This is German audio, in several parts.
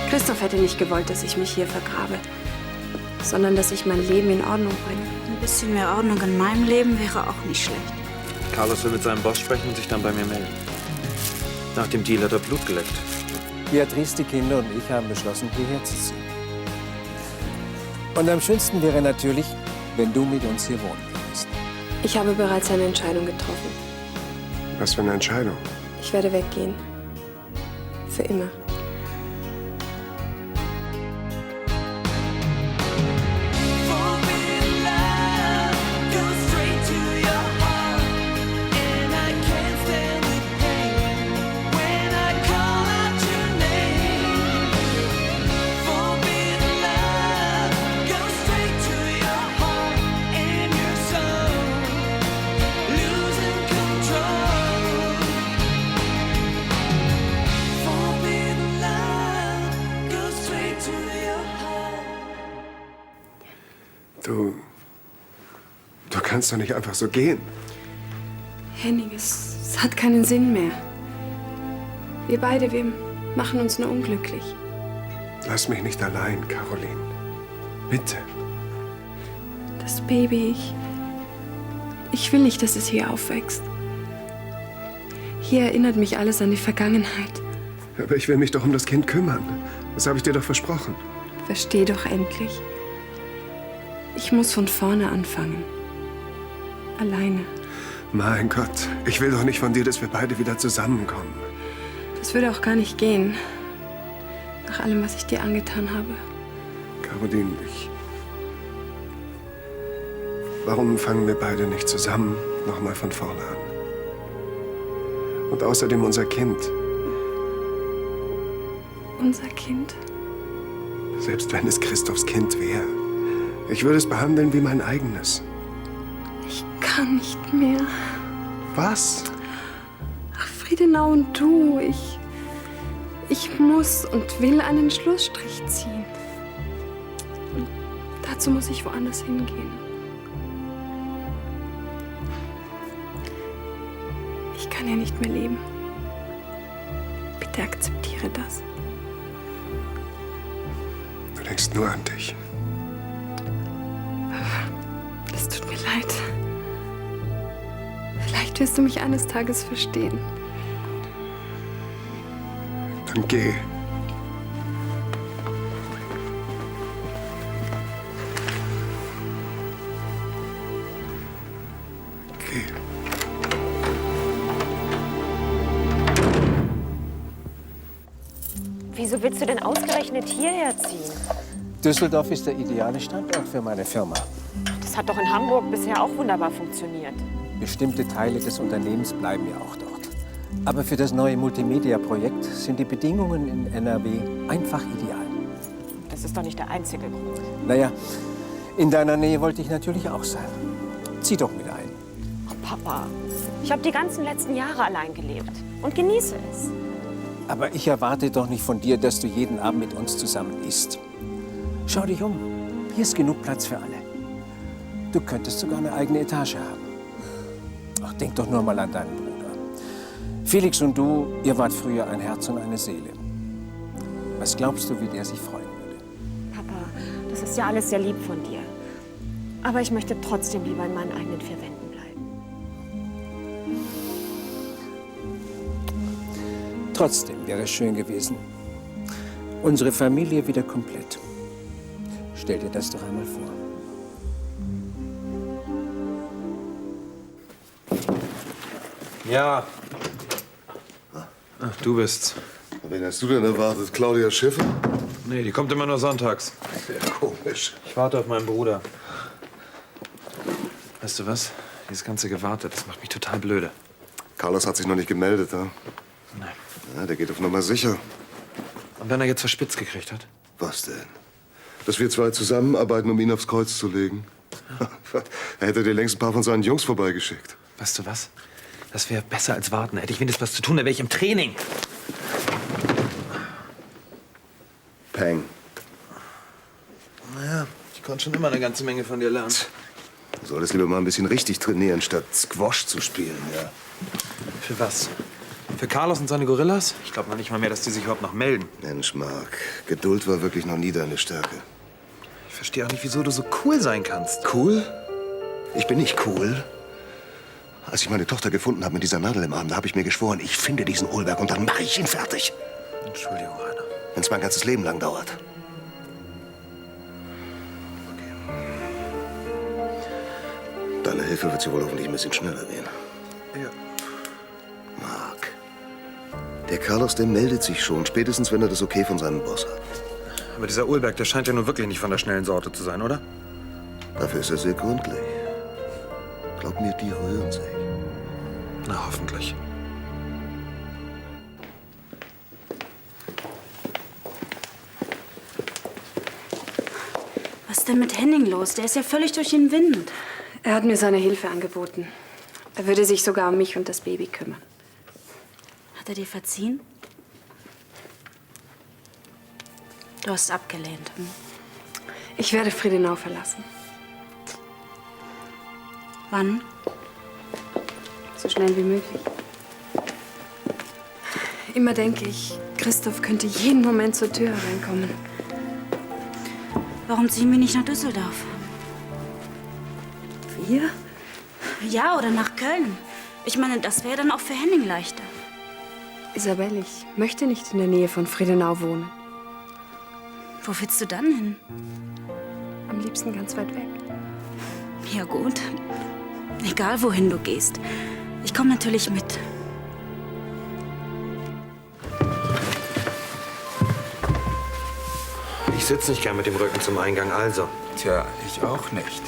Christoph hätte nicht gewollt, dass ich mich hier vergrabe, sondern dass ich mein Leben in Ordnung bringe. Ein bisschen mehr Ordnung in meinem Leben wäre auch nicht schlecht. Carlos will mit seinem Boss sprechen und sich dann bei mir melden. Nach dem Deal hat er Blut geleckt. Beatrice, die Kinder und ich haben beschlossen, hierher zu ziehen. Und am schönsten wäre natürlich, wenn du mit uns hier wohnen würdest. Ich habe bereits eine Entscheidung getroffen. Was für eine Entscheidung? Ich werde weggehen. Für immer. Du kannst doch nicht einfach so gehen. Henning, es hat keinen Sinn mehr. Wir beide, wir machen uns nur unglücklich. Lass mich nicht allein, Caroline. Bitte. Das Baby, ich will nicht, dass es hier aufwächst. Hier erinnert mich alles an die Vergangenheit. Aber ich will mich doch um das Kind kümmern. Das habe ich dir doch versprochen. Versteh doch endlich. Ich muss von vorne anfangen. Alleine. Mein Gott, ich will doch nicht von dir, dass wir beide wieder zusammenkommen. Das würde auch gar nicht gehen. Nach allem, was ich dir angetan habe. Caroline, warum fangen wir beide nicht zusammen nochmal von vorne an? Und außerdem unser Kind. Unser Kind? Selbst wenn es Christophs Kind wäre. Ich würde es behandeln wie mein eigenes. Ich kann nicht mehr. Was? Ach, Friedenau und du, ich muss und will einen Schlussstrich ziehen. Und dazu muss ich woanders hingehen. Ich kann ja nicht mehr leben. Bitte akzeptiere das. Du denkst nur an dich. Es tut mir leid. Vielleicht wirst du mich eines Tages verstehen. Dann geh. Geh. Wieso willst du denn ausgerechnet hierher ziehen? Düsseldorf ist der ideale Standort für meine Firma. Das hat doch in Hamburg bisher auch wunderbar funktioniert. Bestimmte Teile des Unternehmens bleiben ja auch dort. Aber für das neue Multimedia-Projekt sind die Bedingungen in NRW einfach ideal. Das ist doch nicht der einzige Grund. Naja, in deiner Nähe wollte ich natürlich auch sein. Zieh doch mit ein. Oh, Papa, ich habe die ganzen letzten Jahre allein gelebt und genieße es. Aber ich erwarte doch nicht von dir, dass du jeden Abend mit uns zusammen isst. Schau dich um. Hier ist genug Platz für alle. Du könntest sogar eine eigene Etage haben. Ach, denk doch nur mal an deinen Bruder. Felix und du, ihr wart früher ein Herz und eine Seele. Was glaubst du, wie der sich freuen würde? Papa, das ist ja alles sehr lieb von dir. Aber ich möchte trotzdem lieber in meinen eigenen vier Wänden bleiben. Trotzdem wäre es schön gewesen. Unsere Familie wieder komplett. Stell dir das doch einmal vor. Ja. Ach, du bist's. Wen hast du denn erwartet? Claudia Schiffer? Nee, die kommt immer nur sonntags. Sehr komisch. Ich warte auf meinen Bruder. Weißt du was? Dieses ganze Gewartet, das macht mich total blöde. Carlos hat sich noch nicht gemeldet, ne? Nein. Ja, der geht auf Nummer sicher. Und wenn er jetzt verspitzt gekriegt hat? Was denn? Dass wir zwei zusammenarbeiten, um ihn aufs Kreuz zu legen? Er hätte dir längst ein paar von seinen Jungs vorbeigeschickt. Weißt du was? Das wäre besser als warten. Hätte ich wenigstens was zu tun, dann wäre ich im Training. Peng. Naja, ich konnte schon immer eine ganze Menge von dir lernen. Du solltest lieber mal ein bisschen richtig trainieren, statt Squash zu spielen, ja. Für was? Für Carlos und seine Gorillas? Ich glaube noch nicht mal mehr, dass die sich überhaupt noch melden. Mensch, Mark, Geduld war wirklich noch nie deine Stärke. Ich verstehe auch nicht, wieso du so cool sein kannst. Cool? Ich bin nicht cool. Als ich meine Tochter gefunden habe mit dieser Nadel im Arm, da habe ich mir geschworen, ich finde diesen Olberg und dann mache ich ihn fertig. Entschuldigung, Rainer. Wenn es mein ganzes Leben lang dauert. Deine Hilfe wird sie wohl hoffentlich ein bisschen schneller gehen. Ja. Mark, der Carlos, der meldet sich schon, spätestens wenn er das Okay von seinem Boss hat. Aber dieser Olberg, der scheint ja nun wirklich nicht von der schnellen Sorte zu sein, oder? Dafür ist er sehr gründlich. Glaub mir, die rühren sich. Na, hoffentlich. Was ist denn mit Henning los? Der ist ja völlig durch den Wind. Er hat mir seine Hilfe angeboten. Er würde sich sogar um mich und das Baby kümmern. Hat er dir verziehen? Du hast abgelehnt. Hm? Ich werde Friedenau verlassen. Wann? So schnell wie möglich. Immer denke ich, Christoph könnte jeden Moment zur Tür hereinkommen. Warum ziehen wir nicht nach Düsseldorf? Wir? Ja, oder nach Köln. Ich meine, das wäre dann auch für Henning leichter. Isabel, ich möchte nicht in der Nähe von Friedenau wohnen. Wo willst du dann hin? Am liebsten ganz weit weg. Ja gut. Egal, wohin du gehst. Ich komme natürlich mit. Ich sitze nicht gern mit dem Rücken zum Eingang, also. Tja, ich auch nicht.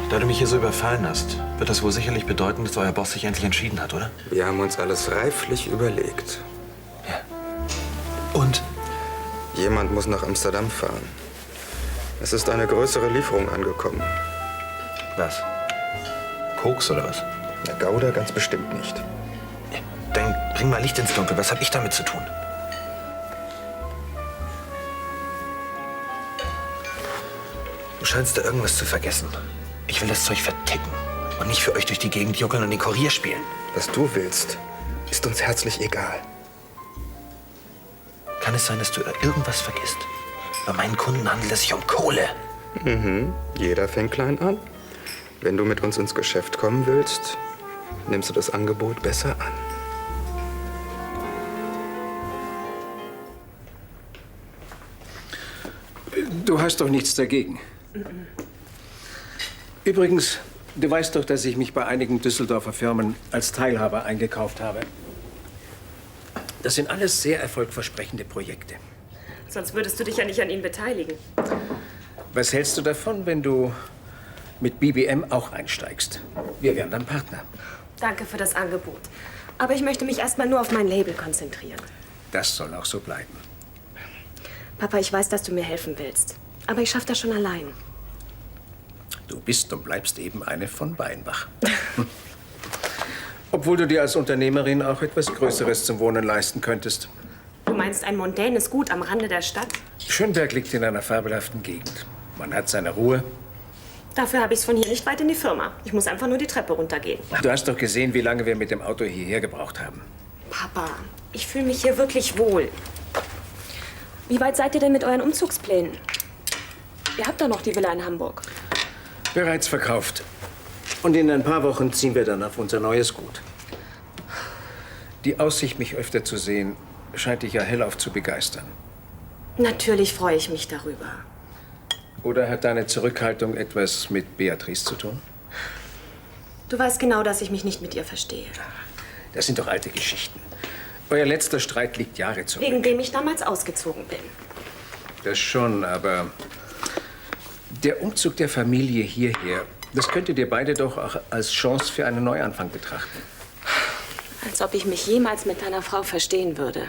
Da du mich hier so überfallen hast, wird das wohl sicherlich bedeuten, dass euer Boss sich endlich entschieden hat, oder? Wir haben uns alles reiflich überlegt. Und? Jemand muss nach Amsterdam fahren. Es ist eine größere Lieferung angekommen. Was? Koks oder was? Na, Gouda ganz bestimmt nicht. Dann bring mal Licht ins Dunkel. Was habe ich damit zu tun? Du scheinst da irgendwas zu vergessen. Ich will das Zeug verticken und nicht für euch durch die Gegend juckeln und den Kurier spielen. Was du willst, ist uns herzlich egal. Kann es sein, dass du irgendwas vergisst? Bei meinen Kunden handelt es sich um Kohle. Jeder fängt klein an. Wenn du mit uns ins Geschäft kommen willst, nimmst du das Angebot besser an. Du hast doch nichts dagegen. Übrigens, du weißt doch, dass ich mich bei einigen Düsseldorfer Firmen als Teilhaber eingekauft habe. Das sind alles sehr erfolgversprechende Projekte. Sonst würdest du dich ja nicht an ihnen beteiligen. Was hältst du davon, wenn du mit BBM auch einsteigst? Wir wären dann Partner. Danke für das Angebot. Aber ich möchte mich erstmal nur auf mein Label konzentrieren. Das soll auch so bleiben. Papa, ich weiß, dass du mir helfen willst. Aber ich schaffe das schon allein. Du bist und bleibst eben eine von Weinbach. Obwohl du dir als Unternehmerin auch etwas Größeres zum Wohnen leisten könntest. Du meinst ein mondänes Gut am Rande der Stadt? Schönberg liegt in einer fabelhaften Gegend. Man hat seine Ruhe. Dafür habe ich es von hier nicht weit in die Firma. Ich muss einfach nur die Treppe runtergehen. Du hast doch gesehen, wie lange wir mit dem Auto hierher gebraucht haben. Papa, ich fühle mich hier wirklich wohl. Wie weit seid ihr denn mit euren Umzugsplänen? Ihr habt doch noch die Villa in Hamburg. Bereits verkauft. Und in ein paar Wochen ziehen wir dann auf unser neues Gut. Die Aussicht, mich öfter zu sehen, scheint dich ja hellauf zu begeistern. Natürlich freue ich mich darüber. Oder hat deine Zurückhaltung etwas mit Beatrice zu tun? Du weißt genau, dass ich mich nicht mit ihr verstehe. Das sind doch alte Geschichten. Euer letzter Streit liegt Jahre zurück. Wegen dem ich damals ausgezogen bin. Das schon, aber der Umzug der Familie hierher, das könntet ihr beide doch auch als Chance für einen Neuanfang betrachten. Als ob ich mich jemals mit deiner Frau verstehen würde.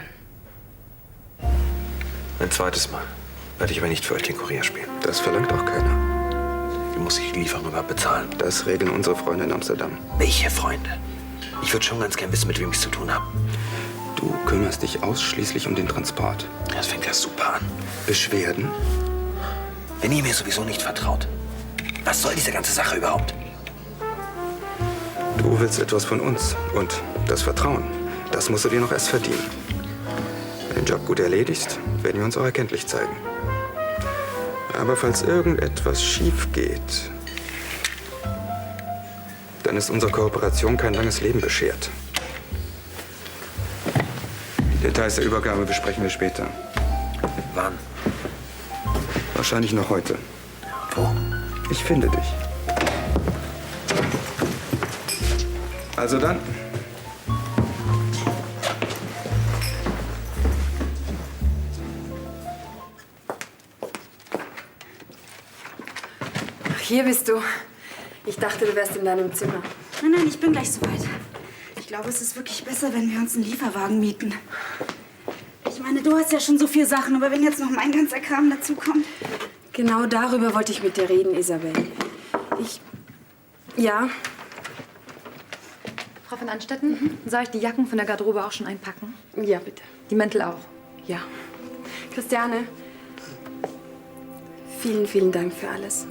Ein zweites Mal werde ich aber nicht für euch den Kurier spielen. Das verlangt auch keiner. Wie muss ich die Lieferung überhaupt bezahlen? Das regeln unsere Freunde in Amsterdam. Welche Freunde? Ich würde schon ganz gern wissen, mit wem ich es zu tun habe. Du kümmerst dich ausschließlich um den Transport. Das fängt ja super an. Beschwerden? Wenn ihr mir sowieso nicht vertraut, was soll diese ganze Sache überhaupt? Du willst etwas von uns. Und das Vertrauen, das musst du dir noch erst verdienen. Wenn du den Job gut erledigst, werden wir uns auch erkenntlich zeigen. Aber falls irgendetwas schief geht, dann ist unserer Kooperation kein langes Leben beschert. Die Details der Übergabe besprechen wir später. Wann? Wahrscheinlich noch heute. Wo? Ich finde dich. Also dann. Ach, hier bist du. Ich dachte, du wärst in deinem Zimmer. Nein, nein, ich bin gleich soweit. Ich glaube, es ist wirklich besser, wenn wir uns einen Lieferwagen mieten. Ich meine, du hast ja schon so viele Sachen, aber wenn jetzt noch mein ganzer Kram dazukommt. Genau darüber wollte ich mit dir reden, Isabel. Ja, Frau von Anstetten, soll ich die Jacken von der Garderobe auch schon einpacken? ja, bitte. Die Mäntel auch? Ja. Christiane, vielen, vielen Dank für alles.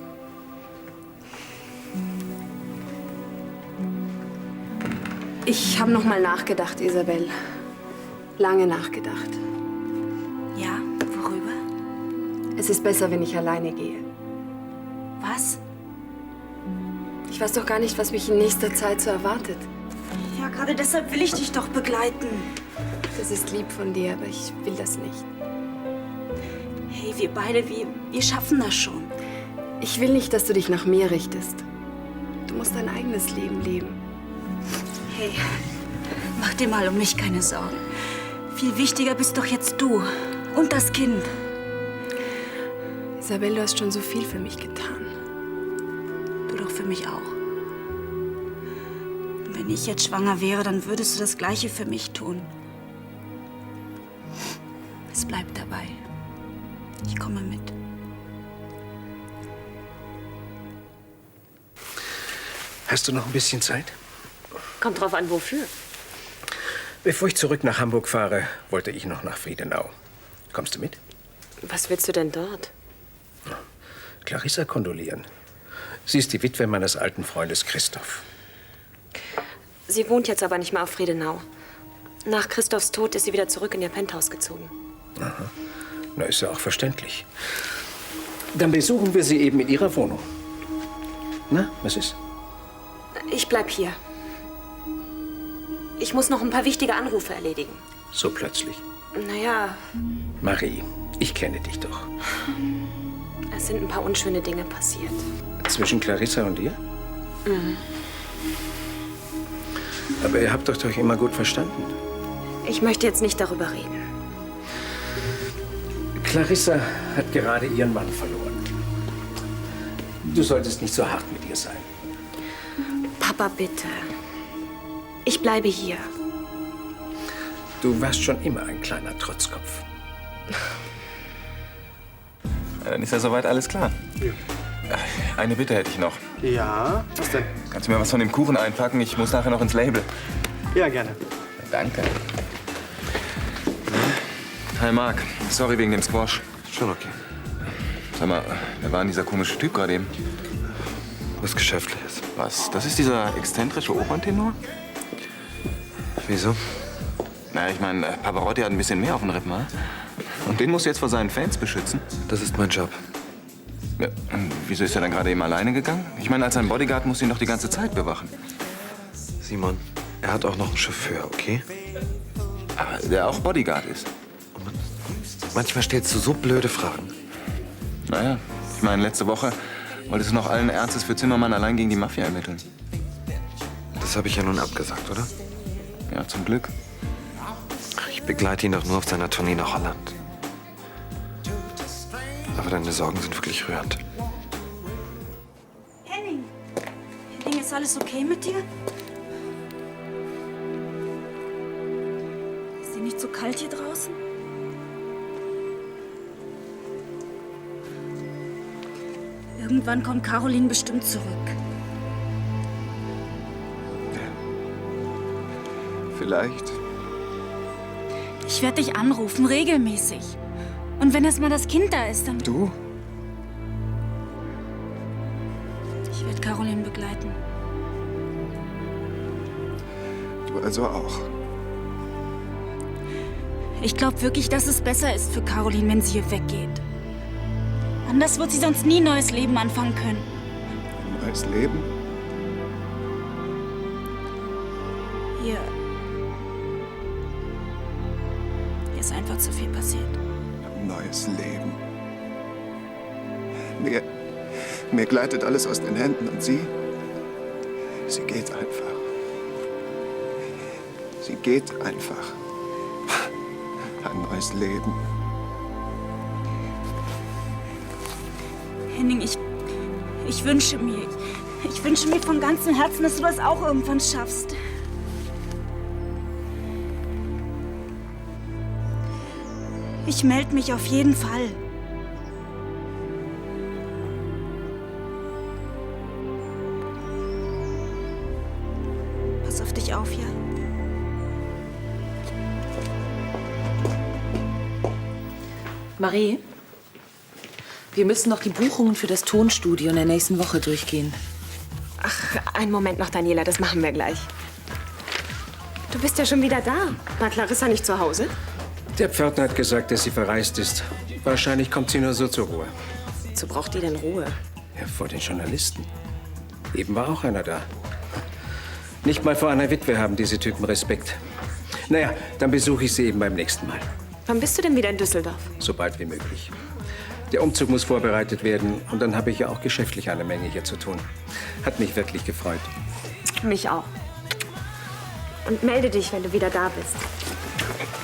Ich habe noch mal nachgedacht, Isabel. Lange nachgedacht. Ja, worüber? Es ist besser, wenn ich alleine gehe. Was? Ich weiß doch gar nicht, was mich in nächster Zeit so erwartet. Ja, gerade deshalb will ich dich doch begleiten. Das ist lieb von dir, aber ich will das nicht. Hey, wir beide, wir schaffen das schon. Ich will nicht, dass du dich nach mir richtest. Du musst dein eigenes Leben leben. Hey, mach dir mal um mich keine Sorgen. Viel wichtiger bist doch jetzt du und das Kind. Isabel, du hast schon so viel für mich getan. Du doch für mich auch. Wenn ich jetzt schwanger wäre, dann würdest du das Gleiche für mich tun. Es bleibt dabei. Ich komme mit. Hast du noch ein bisschen Zeit? Kommt drauf an, wofür. Bevor ich zurück nach Hamburg fahre, wollte ich noch nach Friedenau. Kommst du mit? Was willst du denn dort? Clarissa kondolieren. Sie ist die Witwe meines alten Freundes Christoph. Sie wohnt jetzt aber nicht mehr auf Friedenau. Nach Christophs Tod ist sie wieder zurück in ihr Penthouse gezogen. Aha. Na, ist ja auch verständlich. Dann besuchen wir sie eben in ihrer Wohnung. Na, was ist? Ich bleib hier. Ich muss noch ein paar wichtige Anrufe erledigen. So plötzlich. Naja, Marie, ich kenne dich doch. es sind ein paar unschöne Dinge passiert. Zwischen Clarissa und dir? Mhm. Aber ihr habt euch doch immer gut verstanden. Ich möchte jetzt nicht darüber reden. Clarissa hat gerade ihren Mann verloren. Du solltest nicht so hart mit ihr sein. Papa, bitte. Ich bleibe hier. Du warst schon immer ein kleiner Trotzkopf. Dann ist ja soweit alles klar. Ja. Eine Bitte hätte ich noch. Ja, was denn? Kannst du mir was von dem Kuchen einpacken? Ich muss nachher noch ins Label. Ja, gerne. Danke. Hi Marc, sorry wegen dem Squash. Schon okay. Sag mal, wer war denn dieser komische Typ gerade eben? Was Geschäftliches. Was? Das ist dieser exzentrische Operntenor? Wieso? Na, ich meine, Pavarotti hat ein bisschen mehr auf den Rippen, ha? Und den musst du jetzt vor seinen Fans beschützen? Das ist mein Job. Ja, und wieso ist er dann gerade eben alleine gegangen? Ich meine, als sein Bodyguard muss ihn doch die ganze Zeit bewachen. Simon, er hat auch noch einen Chauffeur, okay? Aber der auch Bodyguard ist. Manchmal stellst du so blöde Fragen. Naja, ich meine, letzte Woche wolltest du noch allen Ernstes für Zimmermann allein gegen die Mafia ermitteln. Das habe ich ja nun abgesagt, oder? Ja, zum Glück. Ich begleite ihn doch nur auf seiner Tournee nach Holland. Aber deine Sorgen sind wirklich rührend. Henning! Henning, ist alles okay mit dir? Ist dir nicht so kalt hier draußen? Irgendwann kommt Caroline bestimmt zurück. Vielleicht. Ich werde dich anrufen, regelmäßig. Und wenn erst mal das Kind da ist, dann... Du? Ich werde Caroline begleiten. Du also auch. Ich glaube wirklich, dass es besser ist für Caroline, wenn sie hier weggeht. Anders wird sie sonst nie ein neues Leben anfangen können. Ein neues Leben? Hier ist einfach zu viel passiert. Ein neues Leben. Mir gleitet alles aus den Händen und sie geht einfach. Sie geht einfach. Ein neues Leben. Henning, ich wünsche mir von ganzem Herzen, dass du das auch irgendwann schaffst. Ich melde mich auf jeden Fall. Pass auf dich auf, ja? Marie, wir müssen noch die Buchungen für das Tonstudio in der nächsten Woche durchgehen. Ach, einen Moment noch, Daniela, das machen wir gleich. Du bist ja schon wieder da. War Clarissa nicht zu Hause? Der Pförtner hat gesagt, dass sie verreist ist. Wahrscheinlich kommt sie nur so zur Ruhe. Wozu braucht die denn Ruhe? Ja, vor den Journalisten. Eben war auch einer da. Nicht mal vor einer Witwe haben diese Typen Respekt. Naja, dann besuche ich sie eben beim nächsten Mal. Wann bist du denn wieder in Düsseldorf? So bald wie möglich. Der Umzug muss vorbereitet werden und dann habe ich ja auch geschäftlich eine Menge hier zu tun. Hat mich wirklich gefreut. Mich auch. Und melde dich, wenn du wieder da bist.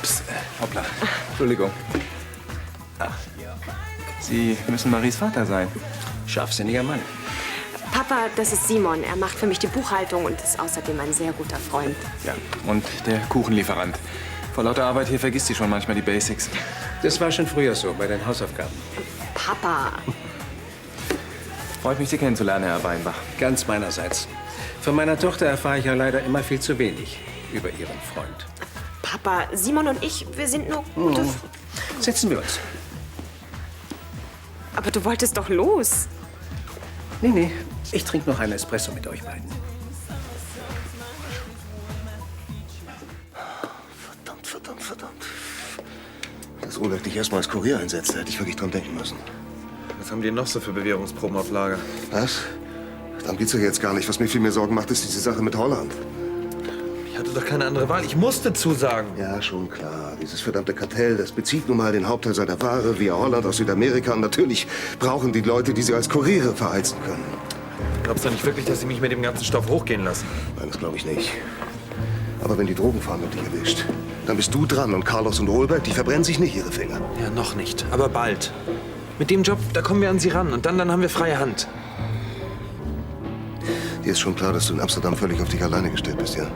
Psst, hoppla. Entschuldigung. Ach, Sie müssen Maries Vater sein. Scharfsinniger Mann. Papa, das ist Simon. Er macht für mich die Buchhaltung und ist außerdem ein sehr guter Freund. Ja, und der Kuchenlieferant. Vor lauter Arbeit hier vergisst sie schon manchmal die Basics. Das war schon früher so, bei den Hausaufgaben. Papa. Freut mich, Sie kennenzulernen, Herr Weinbach. Ganz meinerseits. Von meiner Tochter erfahre ich ja leider immer viel zu wenig über ihren Freund. Papa, Simon und ich, wir sind nur gute Setzen wir uns. Aber du wolltest doch los. Nee, ich trinke noch einen Espresso mit euch beiden. Verdammt. Dass Olaf dich erstmal als Kurier einsetzt, da hätte ich wirklich dran denken müssen. Was haben die noch so für Bewährungsproben auf Lager? Was? Darum geht's ja jetzt gar nicht. Was mir viel mehr Sorgen macht, ist diese Sache mit Holland. Ich hatte doch keine andere Wahl. Ich musste zusagen. Ja, schon klar. Dieses verdammte Kartell, das bezieht nun mal den Hauptteil seiner Ware via Holland aus Südamerika. Und natürlich brauchen die Leute, die sie als Kuriere verheizen können. Glaubst du nicht wirklich, dass sie mich mit dem ganzen Stoff hochgehen lassen? Nein, das glaube ich nicht. Aber wenn die Drogenfahndung dich erwischt, dann bist du dran. Und Carlos und Holberg, die verbrennen sich nicht ihre Finger. Ja, noch nicht. Aber bald. Mit dem Job, da kommen wir an sie ran. Und dann haben wir freie Hand. Dir ist schon klar, dass du in Amsterdam völlig auf dich alleine gestellt bist, ja?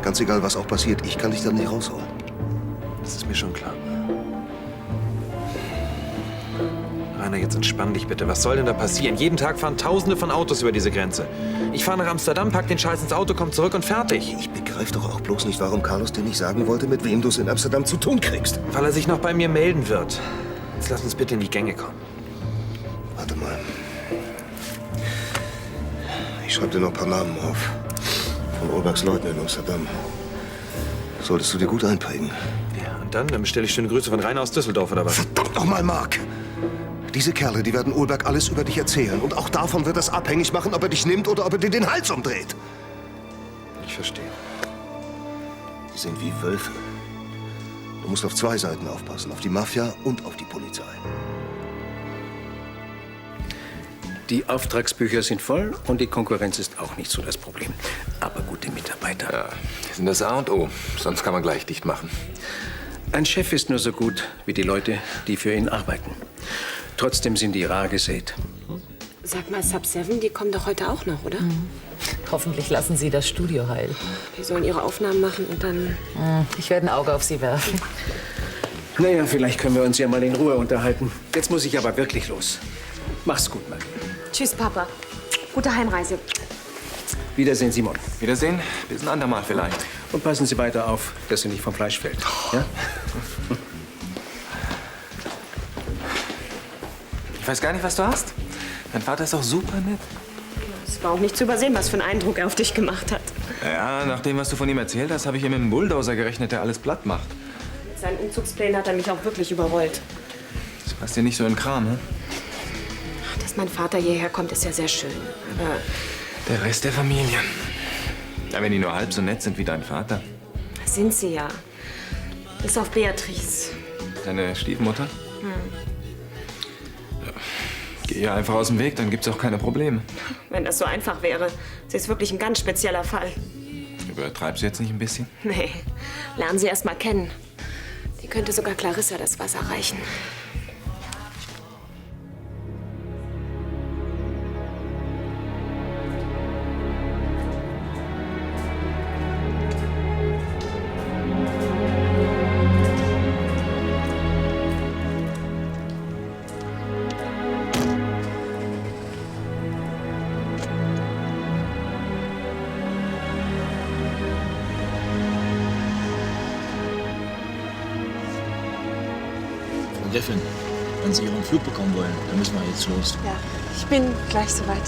Ganz egal, was auch passiert, ich kann dich da nicht rausholen. Das ist mir schon klar. Rainer, jetzt entspann dich bitte. Was soll denn da passieren? Jeden Tag fahren Tausende von Autos über diese Grenze. Ich fahre nach Amsterdam, pack den Scheiß ins Auto, komm zurück und fertig. Ich begreife doch auch bloß nicht, warum Carlos dir nicht sagen wollte, mit wem du es in Amsterdam zu tun kriegst. Weil er sich noch bei mir melden wird. Jetzt lass uns bitte in die Gänge kommen. Warte mal. Ich schreibe dir noch ein paar Namen auf. Von Olbergs Leuten in Amsterdam. Solltest du dir gut einprägen. Ja, und dann bestelle ich schöne Grüße von Rainer aus Düsseldorf, oder was? Verdammt nochmal, Mark! Diese Kerle, die werden Olberg alles über dich erzählen. Und auch davon wird es abhängig machen, ob er dich nimmt oder ob er dir den Hals umdreht. Ich verstehe. Die sind wie Wölfe. Du musst auf zwei Seiten aufpassen. Auf die Mafia und auf die Polizei. Die Auftragsbücher sind voll und die Konkurrenz ist auch nicht so das Problem. Aber gute Mitarbeiter. Ja, die sind das A und O. Sonst kann man gleich dicht machen. Ein Chef ist nur so gut wie die Leute, die für ihn arbeiten. Trotzdem sind die rar gesät. Sag mal, Sub 7, die kommen doch heute auch noch, oder? Hoffentlich lassen Sie das Studio heil. Die sollen ihre Aufnahmen machen und dann... Ich werde ein Auge auf Sie werfen. Naja, vielleicht können wir uns ja mal in Ruhe unterhalten. Jetzt muss ich aber wirklich los. Mach's gut, Marie. Tschüss, Papa. Gute Heimreise. Wiedersehen, Simon. Wiedersehen. Bis ein andermal vielleicht. Und passen Sie weiter auf, dass sie nicht vom Fleisch fällt. Ja? Ich weiß gar nicht, was du hast. Dein Vater ist doch super nett. Es war auch nicht zu übersehen, was für einen Eindruck er auf dich gemacht hat. Ja, nach dem, was du von ihm erzählt hast, habe ich ihm mit dem Bulldozer gerechnet, der alles platt macht. Mit seinen Umzugsplänen hat er mich auch wirklich überrollt. Das passt dir nicht so in den Kram, ne? Dass mein Vater hierher kommt, ist ja sehr schön. Aber Der Rest der Familie. Ja, wenn die nur halb so nett sind wie dein Vater. sind sie ja. Bis auf Beatrice. Deine Stiefmutter? Ja, geh ihr einfach aus dem Weg, dann gibt's auch keine Probleme. Wenn das so einfach wäre. Sie ist wirklich ein ganz spezieller Fall. Übertreibst du jetzt nicht ein bisschen? Nee, lernen Sie erst mal kennen. Die könnte sogar Clarissa das Wasser reichen. Frau Gräfin, wenn Sie Ihren Flug bekommen wollen, dann müssen wir jetzt los. Ja, ich bin gleich soweit.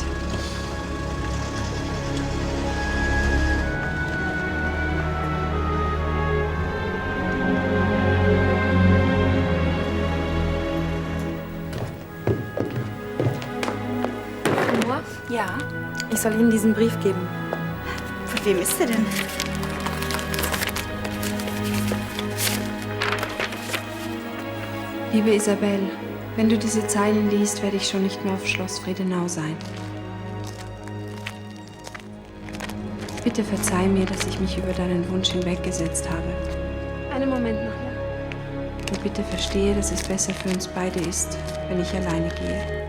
Noah? Ja? Ich soll Ihnen diesen Brief geben. Von wem ist der denn? Liebe Isabel, wenn du diese Zeilen liest, werde ich schon nicht mehr auf Schloss Friedenau sein. Bitte verzeih mir, dass ich mich über deinen Wunsch hinweggesetzt habe. Einen Moment noch, ja? Und bitte verstehe, dass es besser für uns beide ist, wenn ich alleine gehe.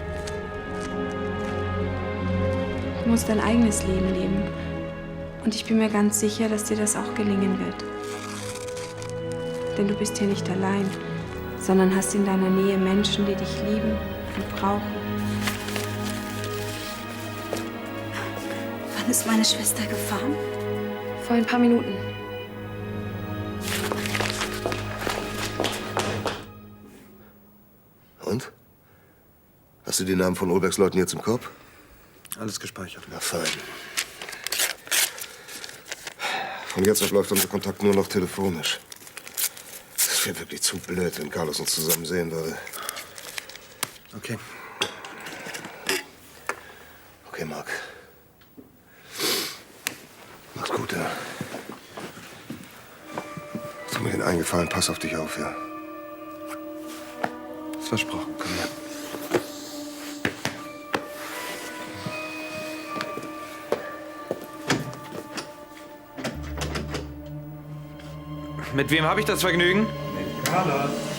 Du musst dein eigenes Leben leben. Und ich bin mir ganz sicher, dass dir das auch gelingen wird. Denn du bist hier nicht allein, sondern hast in deiner Nähe Menschen, die dich lieben und brauchen. Wann ist meine Schwester gefahren? Vor ein paar Minuten. Und? Hast du die Namen von Olbergs Leuten jetzt im Kopf? Alles gespeichert. Na fein. Von jetzt auf läuft unser Kontakt nur noch telefonisch. Das wäre wirklich zu blöd, wenn Carlos uns zusammen sehen würde. Okay. Okay, Marc. Mach's gut, ja. Tu mir den eingefallen, pass auf dich auf, ja. Versprochen. Komm her. Mit wem habe ich das Vergnügen? Carlos.